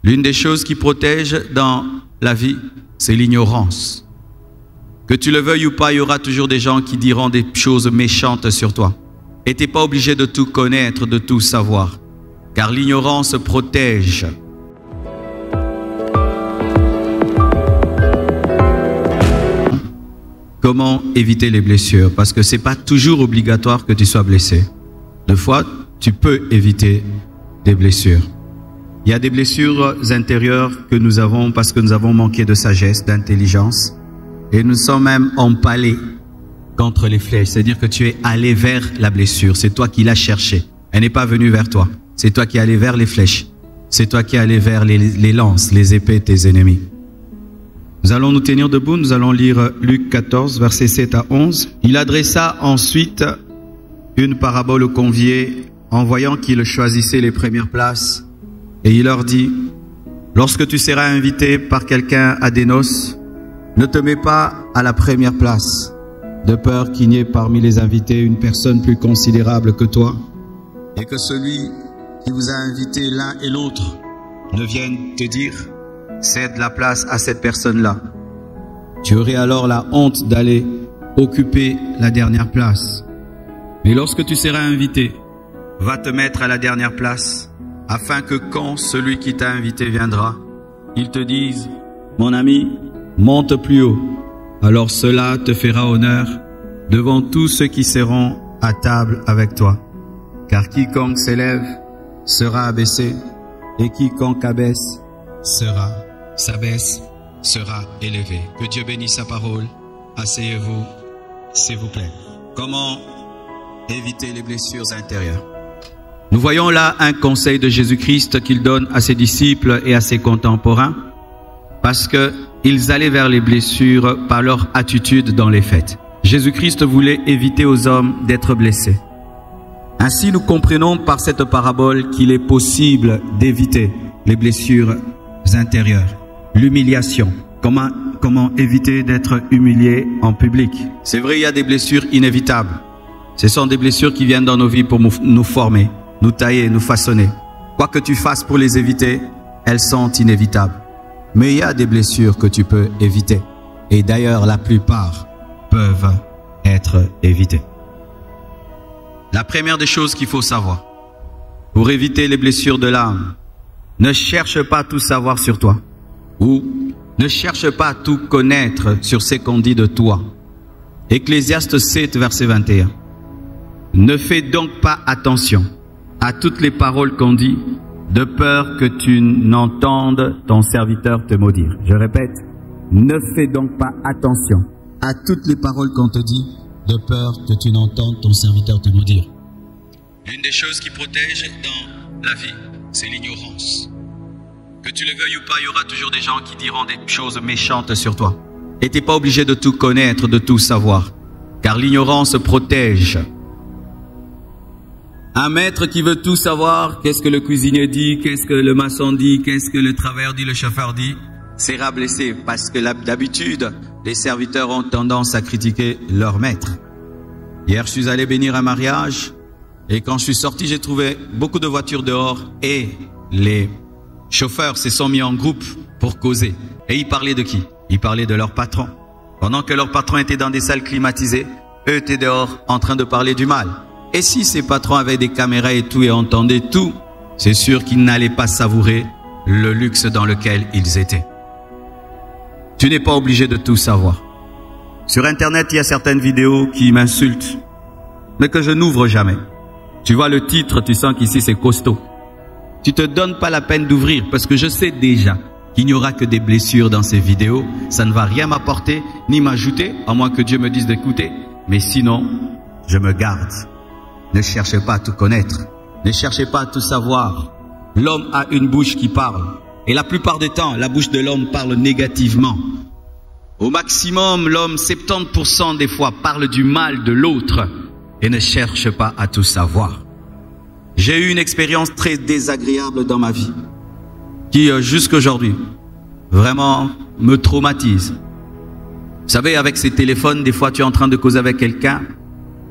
L'une des choses qui protège dans la vie, c'est l'ignorance. Que tu le veuilles ou pas, il y aura toujours des gens qui diront des choses méchantes sur toi. Et tu n'es pas obligé de tout connaître, de tout savoir. Car l'ignorance protège. Comment éviter les blessures? Parce que ce n'est pas toujours obligatoire que tu sois blessé. Des fois, tu peux éviter des blessures. Il y a des blessures intérieures que nous avons parce que nous avons manqué de sagesse, d'intelligence. Et nous sommes même empalés contre les flèches. C'est-à-dire que tu es allé vers la blessure. C'est toi qui l'as cherchée. Elle n'est pas venue vers toi. C'est toi qui es allé vers les flèches. C'est toi qui es allé vers les lances, les épées de tes ennemis. Nous allons nous tenir debout, nous allons lire Luc 14, versets 7 à 11. Il adressa ensuite une parabole aux conviés en voyant qu'ils choisissaient les premières places. Et il leur dit, lorsque tu seras invité par quelqu'un à des noces, ne te mets pas à la première place, de peur qu'il n'y ait parmi les invités une personne plus considérable que toi, et que celui qui vous a invité l'un et l'autre ne vienne te dire, cède la place à cette personne-là. Tu aurais alors la honte d'aller occuper la dernière place. Mais lorsque tu seras invité, va te mettre à la dernière place, afin que quand celui qui t'a invité viendra, il te dise, mon ami, monte plus haut. Alors cela te fera honneur devant tous ceux qui seront à table avec toi. Car quiconque s'élève sera abaissé, et quiconque s'abaisse sera élevé. Que Dieu bénisse sa parole. Asseyez-vous, s'il vous plaît. Comment éviter les blessures intérieures? Nous voyons là un conseil de Jésus-Christ qu'il donne à ses disciples et à ses contemporains parce qu'ils allaient vers les blessures par leur attitude dans les fêtes. Jésus-Christ voulait éviter aux hommes d'être blessés. Ainsi, nous comprenons par cette parabole qu'il est possible d'éviter les blessures intérieures. L'humiliation. Comment éviter d'être humilié en public? C'est vrai, il y a des blessures inévitables. Ce sont des blessures qui viennent dans nos vies pour nous former, nous tailler, nous façonner. Quoi que tu fasses pour les éviter, elles sont inévitables. Mais il y a des blessures que tu peux éviter. Et d'ailleurs, la plupart peuvent être évitées. La première des choses qu'il faut savoir, pour éviter les blessures de l'âme, ne cherche pas à tout savoir sur toi. Ou ne cherche pas à tout connaître sur ce qu'on dit de toi. Ecclésiaste 7, verset 21. Ne fais donc pas attention à toutes les paroles qu'on dit, de peur que tu n'entendes ton serviteur te maudire. Je répète, ne fais donc pas attention à toutes les paroles qu'on te dit, de peur que tu n'entendes ton serviteur te maudire. L'une des choses qui protège dans la vie, c'est l'ignorance. Que tu le veuilles ou pas, il y aura toujours des gens qui diront des choses méchantes sur toi. Et tu n'es pas obligé de tout connaître, de tout savoir. Car l'ignorance protège. Un maître qui veut tout savoir, qu'est-ce que le cuisinier dit, qu'est-ce que le maçon dit, qu'est-ce que le travailleur dit, le chauffeur dit, sera blessé. Parce que d'habitude, les serviteurs ont tendance à critiquer leur maître. Hier, je suis allé bénir un mariage. Et quand je suis sorti, j'ai trouvé beaucoup de voitures dehors et les chauffeurs se sont mis en groupe pour causer. Et ils parlaient de qui? Ils parlaient de leur patron. Pendant que leur patron était dans des salles climatisées, eux étaient dehors en train de parler du mal. Et si ces patrons avaient des caméras et tout et entendaient tout, c'est sûr qu'ils n'allaient pas savourer le luxe dans lequel ils étaient. Tu n'es pas obligé de tout savoir. Sur Internet, il y a certaines vidéos qui m'insultent, mais que je n'ouvre jamais. Tu vois le titre, tu sens qu'ici c'est costaud. Tu te donnes pas la peine d'ouvrir parce que je sais déjà qu'il n'y aura que des blessures dans ces vidéos. Ça ne va rien m'apporter ni m'ajouter, à moins que Dieu me dise d'écouter. Mais sinon, je me garde. Ne cherchez pas à tout connaître. Ne cherchez pas à tout savoir. L'homme a une bouche qui parle. Et la plupart des temps, la bouche de l'homme parle négativement. Au maximum, l'homme, 70% des fois, parle du mal de l'autre et ne cherche pas à tout savoir. J'ai eu une expérience très désagréable dans ma vie qui, jusqu'à aujourd'hui, vraiment me traumatise. Vous savez, avec ces téléphones, des fois tu es en train de causer avec quelqu'un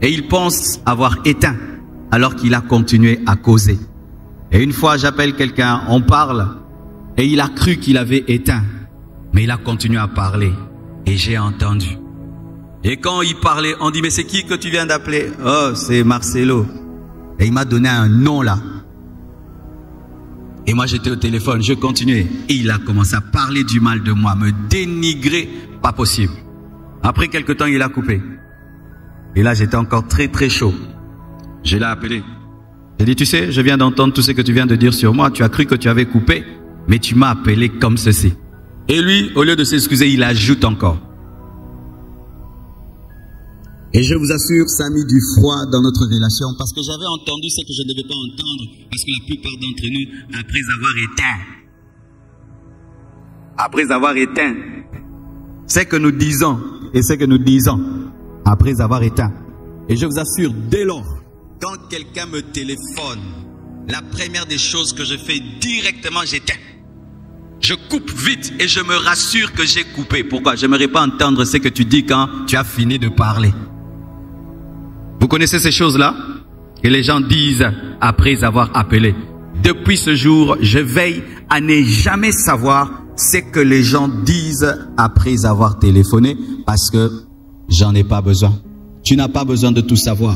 et il pense avoir éteint alors qu'il a continué à causer. Et une fois j'appelle quelqu'un, on parle Et il a cru qu'il avait éteint. Mais il a continué à parler. Et j'ai entendu. Et quand il parlait, on dit, mais c'est qui que tu viens d'appeler? Oh, c'est Marcelo. Et il m'a donné un nom là. Et moi j'étais au téléphone, je continuais. Et il a commencé à parler du mal de moi, me dénigrer, pas possible. Après quelque temps, il a coupé. Et là, j'étais encore très très chaud. Je l'ai appelé. J'ai dit, tu sais, je viens d'entendre tout ce que tu viens de dire sur moi. Tu as cru que tu avais coupé, mais tu m'as appelé comme ceci. Et lui, au lieu de s'excuser, il ajoute encore. Et je vous assure, ça a mis du froid dans notre relation parce que j'avais entendu ce que je ne devais pas entendre parce que la plupart d'entre nous, après avoir éteint, c'est que nous disons et ce que nous disons après avoir éteint. Et je vous assure, dès lors, quand quelqu'un me téléphone, la première des choses que je fais directement, j'éteins. Je coupe vite et je me rassure que j'ai coupé. Pourquoi? Je n'aimerais pas entendre ce que tu dis quand tu as fini de parler. Vous connaissez ces choses-là que les gens disent après avoir appelé. Depuis ce jour, je veille à ne jamais savoir ce que les gens disent après avoir téléphoné parce que j'en ai pas besoin. Tu n'as pas besoin de tout savoir.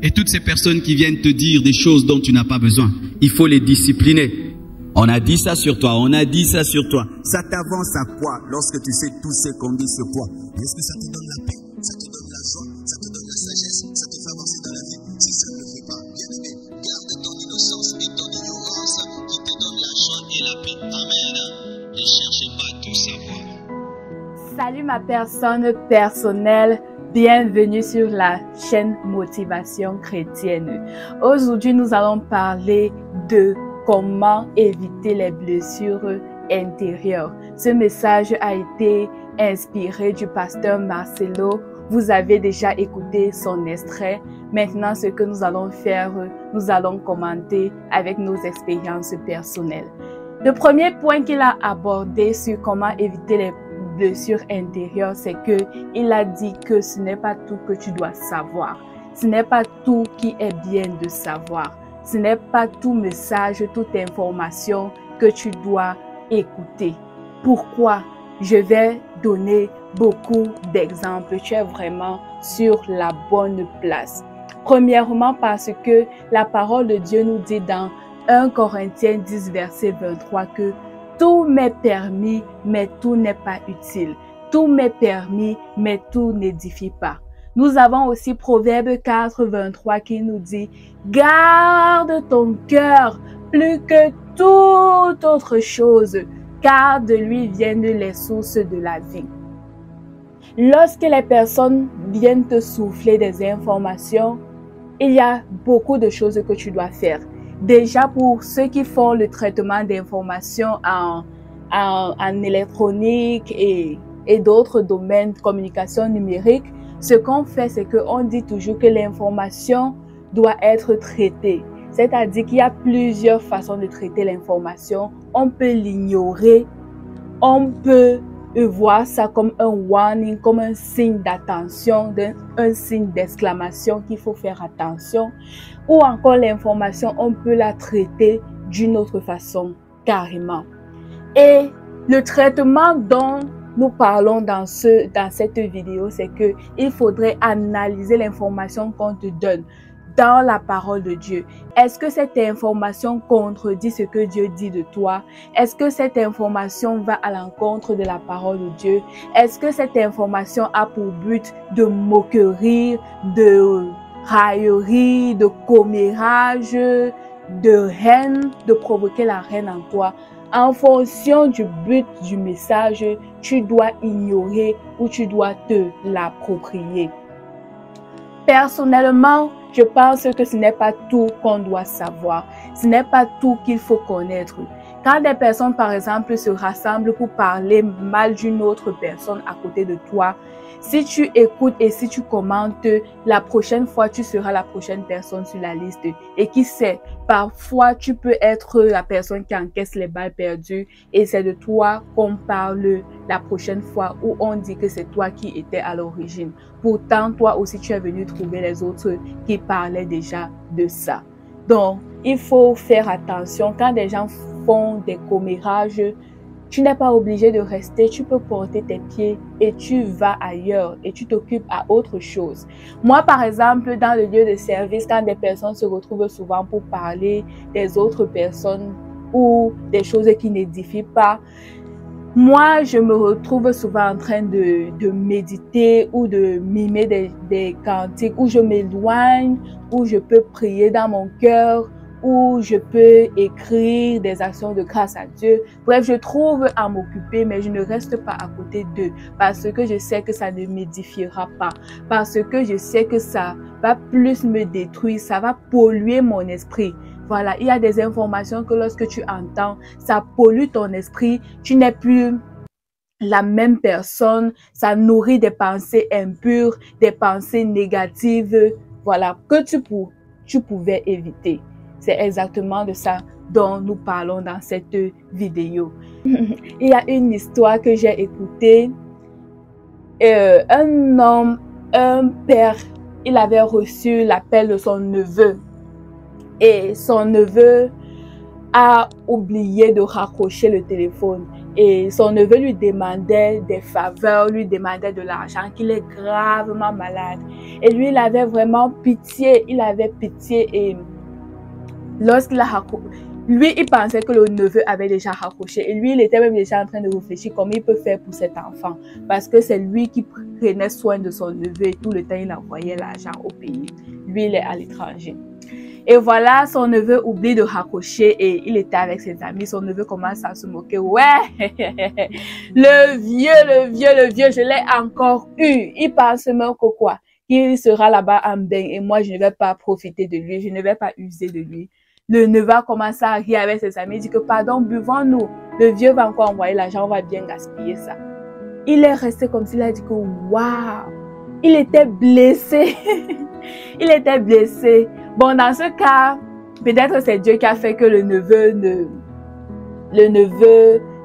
Et toutes ces personnes qui viennent te dire des choses dont tu n'as pas besoin, il faut les discipliner. On a dit ça sur toi, on a dit ça sur toi. Ça t'avance à quoi lorsque tu sais tout ce qu'on dit sur toi? Est-ce que ça te donne la paix? Ça te donne la joie? Ça te donne la sagesse? Ça te fait avancer dans la vie? Si ça ne le fait pas, bien aimé, garde ton innocence et ton ignorance qui te donne la joie et la paix. Amen. Ne cherchez pas à tout savoir. Salut ma personne personnelle. Bienvenue sur la chaîne Motivation Chrétienne. Aujourd'hui, nous allons parler de comment éviter les blessures intérieures. Ce message a été inspiré du pasteur Marcelo. Vous avez déjà écouté son extrait. Maintenant, ce que nous allons faire, nous allons commenter avec nos expériences personnelles. Le premier point qu'il a abordé sur comment éviter les blessures intérieures, c'est que il a dit que ce n'est pas tout que tu dois savoir. Ce n'est pas tout qui est bien de savoir. Ce n'est pas tout message, toute information que tu dois écouter. Pourquoi? Je vais donner beaucoup d'exemples. Tu es vraiment sur la bonne place. Premièrement, parce que la parole de Dieu nous dit dans 1 Corinthiens 10, verset 23 que tout m'est permis, mais tout n'est pas utile. Tout m'est permis, mais tout n'édifie pas. Nous avons aussi Proverbe 4, 23 qui nous dit « Garde ton cœur plus que toute autre chose, car de lui viennent les sources de la vie. » Lorsque les personnes viennent te souffler des informations, il y a beaucoup de choses que tu dois faire. Déjà, pour ceux qui font le traitement d'informations en électronique et d'autres domaines de communication numérique, ce qu'on fait, c'est qu'on dit toujours que l'information doit être traitée. C'est-à-dire qu'il y a plusieurs façons de traiter l'information. On peut l'ignorer, on peut voir ça comme un warning, comme un signe d'attention, un signe d'exclamation qu'il faut faire attention. Ou encore l'information, on peut la traiter d'une autre façon, carrément. Et le traitement dont nous parlons dans cette vidéo, c'est que il faudrait analyser l'information qu'on te donne dans la parole de Dieu. Est-ce que cette information contredit ce que Dieu dit de toi? Est-ce que cette information va à l'encontre de la parole de Dieu? Est-ce que cette information a pour but de moquerie, de raillerie, de commérage, de haine, de provoquer la haine en toi? En fonction du but du message, tu dois ignorer ou tu dois te l'approprier. Personnellement, je pense que ce n'est pas tout qu'on doit savoir. Ce n'est pas tout qu'il faut connaître. Quand des personnes, par exemple, se rassemblent pour parler mal d'une autre personne à côté de toi, si tu écoutes et si tu commentes, la prochaine fois, tu seras la prochaine personne sur la liste. Et qui sait, parfois, tu peux être la personne qui encaisse les balles perdues et c'est de toi qu'on parle la prochaine fois où on dit que c'est toi qui étais à l'origine. Pourtant, toi aussi, tu es venu trouver les autres qui parlaient déjà de ça. Donc, il faut faire attention quand des gens font des commérages, tu n'es pas obligé de rester, tu peux porter tes pieds et tu vas ailleurs et tu t'occupes à autre chose. Moi, par exemple, dans le lieu de service, quand des personnes se retrouvent souvent pour parler des autres personnes ou des choses qui n'édifient pas, moi, je me retrouve souvent en train de méditer ou de mimer des cantiques où je m'éloigne, où je peux prier dans mon cœur, où je peux écrire des actions de grâce à Dieu. Bref, je trouve à m'occuper, mais je ne reste pas à côté d'eux parce que je sais que ça ne m'édifiera pas, parce que je sais que ça va plus me détruire, ça va polluer mon esprit. Voilà, il y a des informations que lorsque tu entends, ça pollue ton esprit, tu n'es plus la même personne, ça nourrit des pensées impures, des pensées négatives, voilà, que tu pouvais éviter. C'est exactement de ça dont nous parlons dans cette vidéo. Il y a une histoire que j'ai écoutée. Un homme, un père, il avait reçu l'appel de son neveu. Et son neveu a oublié de raccrocher le téléphone. Et son neveu lui demandait des faveurs, lui demandait de l'argent, qu'il est gravement malade. Et lui, il avait vraiment pitié, il avait pitié. Et lorsqu'il a raccroché, lui, il pensait que le neveu avait déjà raccroché. Et lui, il était même déjà en train de réfléchir comment il peut faire pour cet enfant. Parce que c'est lui qui prenait soin de son neveu et tout le temps, il envoyait l'argent au pays. Lui, il est à l'étranger. Et voilà, son neveu oublie de raccrocher et il était avec ses amis. Son neveu commence à se moquer. Ouais, le vieux, je l'ai encore eu. Il pense même que quoi? Il sera là-bas en bain et moi, je ne vais pas profiter de lui. Je ne vais pas user de lui. Le neveu a commencé à rire avec ses amis. Il dit que pardon, buvons-nous. Le vieux va encore envoyer l'argent, on va bien gaspiller ça. Il est resté comme s'il a dit que waouh, il était blessé. Il était blessé. Bon, dans ce cas, peut-être c'est Dieu qui a fait que le neveu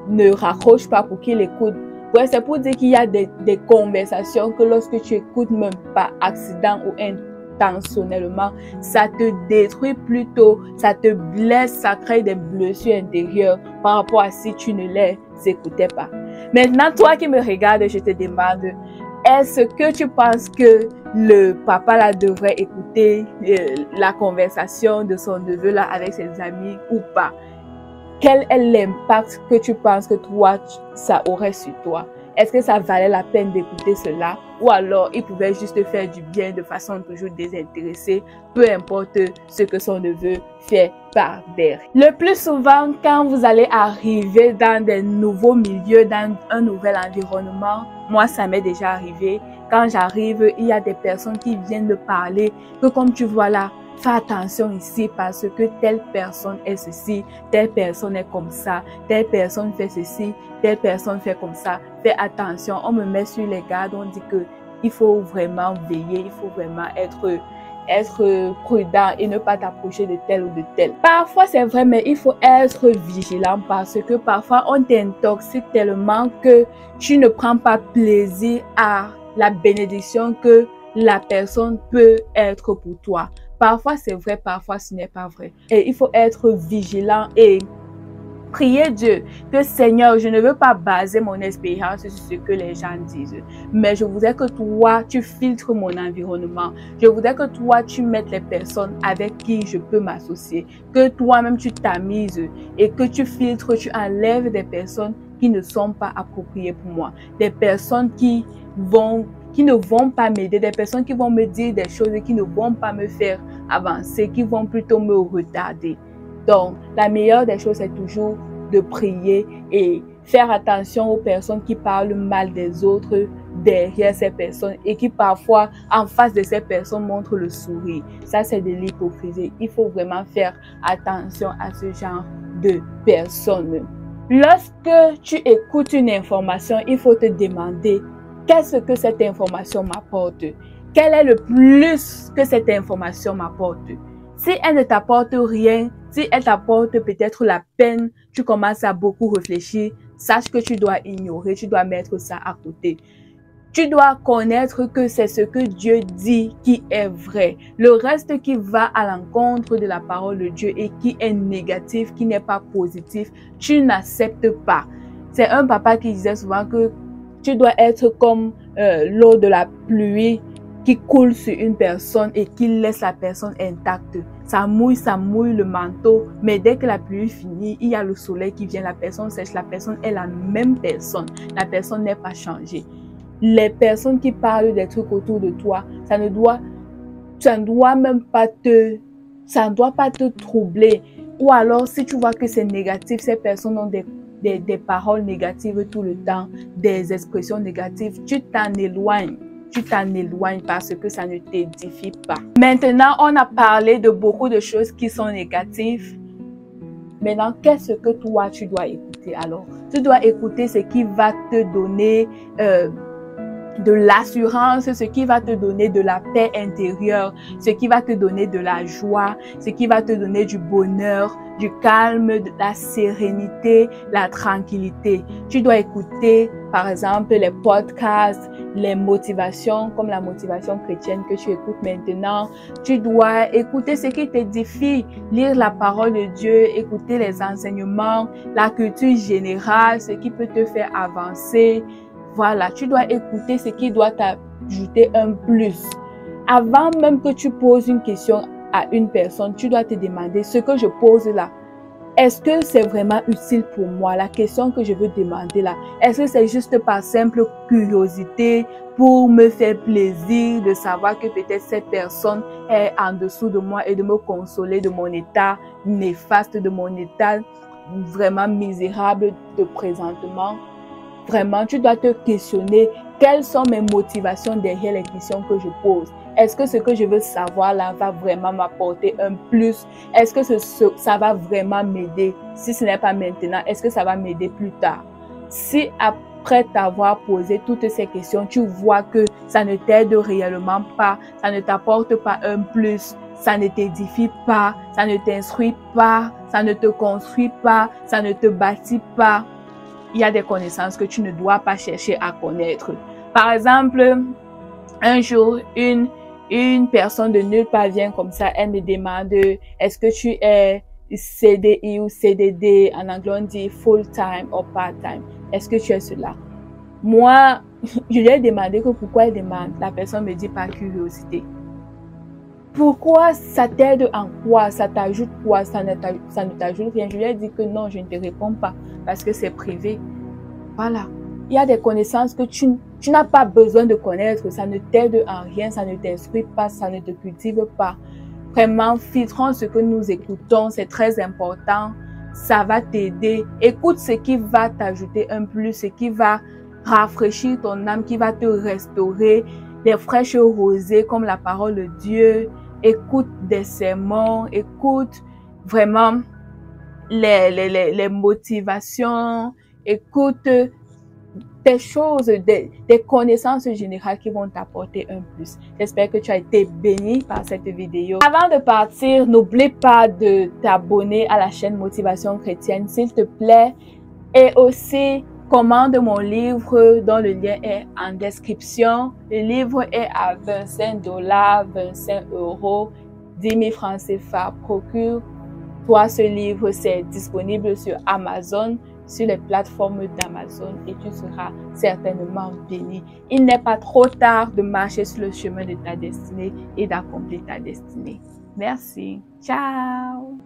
ne raccroche pas pour qu'il écoute. Ouais, c'est pour dire qu'il y a des conversations que lorsque tu écoutes même pas accident ou intentionnellement, ça te détruit plutôt, ça te blesse, ça crée des blessures intérieures par rapport à si tu ne les écoutais pas. Maintenant, toi qui me regardes, je te demande, est-ce que tu penses que le papa là devrait écouter la conversation de son neveu là avec ses amis ou pas? Quel est l'impact que tu penses que toi, ça aurait sur toi? Est-ce que ça valait la peine d'écouter cela? Ou alors, il pouvait juste faire du bien de façon toujours désintéressée, peu importe ce que son neveu fait par derrière. Le plus souvent, quand vous allez arriver dans des nouveaux milieux, dans un nouvel environnement, moi, ça m'est déjà arrivé. Quand j'arrive, il y a des personnes qui viennent me parler que comme tu vois là, fais attention ici parce que telle personne est ceci, telle personne est comme ça, telle personne fait ceci, telle personne fait comme ça. Fais attention, on me met sur les gardes, on dit que il faut vraiment veiller, il faut vraiment être prudent et ne pas t'approcher de tel ou de tel. Parfois c'est vrai, mais il faut être vigilant parce que parfois on t'intoxique tellement que tu ne prends pas plaisir à la bénédiction que la personne peut être pour toi. Parfois c'est vrai, parfois ce n'est pas vrai. Et il faut être vigilant et prier Dieu que Seigneur, je ne veux pas baser mon expérience sur ce que les gens disent, mais je voudrais que toi, tu filtres mon environnement. Je voudrais que toi, tu mettes les personnes avec qui je peux m'associer, que toi-même tu t'amuses et que tu filtres, tu enlèves des personnes qui ne sont pas appropriées pour moi, des personnes qui ne vont pas m'aider, des personnes qui vont me dire des choses qui ne vont pas me faire avancer, qui vont plutôt me retarder. Donc, la meilleure des choses, c'est toujours de prier et faire attention aux personnes qui parlent mal des autres derrière ces personnes et qui parfois, en face de ces personnes, montrent le sourire. Ça, c'est de l'hypocrisie. Il faut vraiment faire attention à ce genre de personnes. Lorsque tu écoutes une information, il faut te demander qu'est-ce que cette information m'apporte? Quel est le plus que cette information m'apporte? Si elle ne t'apporte rien, si elle t'apporte peut-être la peine, tu commences à beaucoup réfléchir, sache que tu dois ignorer, tu dois mettre ça à côté. Tu dois connaître que c'est ce que Dieu dit qui est vrai. Le reste qui va à l'encontre de la parole de Dieu et qui est négatif, qui n'est pas positif, tu n'acceptes pas. C'est un papa qui disait souvent que tu dois être comme l'eau de la pluie qui coule sur une personne et qui laisse la personne intacte. Ça mouille le manteau, mais dès que la pluie finit, il y a le soleil qui vient, la personne sèche, la personne est la même personne. La personne n'est pas changée. Les personnes qui parlent des trucs autour de toi, ça ne doit pas te troubler. Ou alors, si tu vois que c'est négatif, ces personnes ont des paroles négatives tout le temps, des expressions négatives, tu t'en éloignes. Tu t'en éloignes parce que ça ne t'édifie pas. Maintenant, on a parlé de beaucoup de choses qui sont négatives. Maintenant, qu'est-ce que toi, tu dois écouter alors? Tu dois écouter ce qui va te donner de l'assurance, ce qui va te donner de la paix intérieure, ce qui va te donner de la joie, ce qui va te donner du bonheur, du calme, de la sérénité, la tranquillité. Tu dois écouter, par exemple, les podcasts, les motivations, comme la motivation chrétienne que tu écoutes maintenant. Tu dois écouter ce qui t'édifie, lire la parole de Dieu, écouter les enseignements, la culture générale, ce qui peut te faire avancer. Voilà, tu dois écouter ce qui doit t'ajouter un plus. Avant même que tu poses une question à une personne, tu dois te demander ce que je pose là. Est-ce que c'est vraiment utile pour moi? La question que je veux demander là, est-ce que c'est juste par simple curiosité pour me faire plaisir de savoir que peut-être cette personne est en dessous de moi et de me consoler de mon état néfaste, de mon état vraiment misérable de présentement? Vraiment, tu dois te questionner quelles sont mes motivations derrière les questions que je pose. Est-ce que ce que je veux savoir là va vraiment m'apporter un plus? Est-ce que ça va vraiment m'aider? Si ce n'est pas maintenant, est-ce que ça va m'aider plus tard? Si après t'avoir posé toutes ces questions, tu vois que ça ne t'aide réellement pas, ça ne t'apporte pas un plus, ça ne t'édifie pas, ça ne t'instruit pas, ça ne te construit pas, ça ne te bâtit pas, il y a des connaissances que tu ne dois pas chercher à connaître. Par exemple, un jour, une personne de nulle part vient comme ça, elle me demande, est-ce que tu es CDI ou CDD? En anglais, on dit full-time ou part-time. Est-ce que tu es cela? Moi, je lui ai demandé que pourquoi elle demande. La personne me dit par curiosité. Pourquoi ça t'aide en quoi? Ça t'ajoute quoi? Ça ne t'ajoute rien. Je lui ai dit que non, je ne te réponds pas parce que c'est privé. Voilà. Il y a des connaissances que tu n'as pas besoin de connaître. Ça ne t'aide en rien, ça ne t'instruit pas, ça ne te cultive pas. Vraiment, filtrons ce que nous écoutons. C'est très important. Ça va t'aider. Écoute ce qui va t'ajouter un plus, ce qui va rafraîchir ton âme, qui va te restaurer. Des fraîches rosées comme la parole de Dieu. Écoute des sermons, écoute vraiment les motivations, écoute des choses, des connaissances générales qui vont t'apporter un plus. J'espère que tu as été béni par cette vidéo. Avant de partir, n'oublie pas de t'abonner à la chaîne Motivation Chrétienne, s'il te plaît. Et aussi, commande mon livre dont le lien est en description. Le livre est à 25 $, 25 €, 10 000 francs CFA. Procure-toi ce livre, c'est disponible sur Amazon, sur les plateformes d'Amazon et tu seras certainement béni. Il n'est pas trop tard de marcher sur le chemin de ta destinée et d'accomplir ta destinée. Merci. Ciao.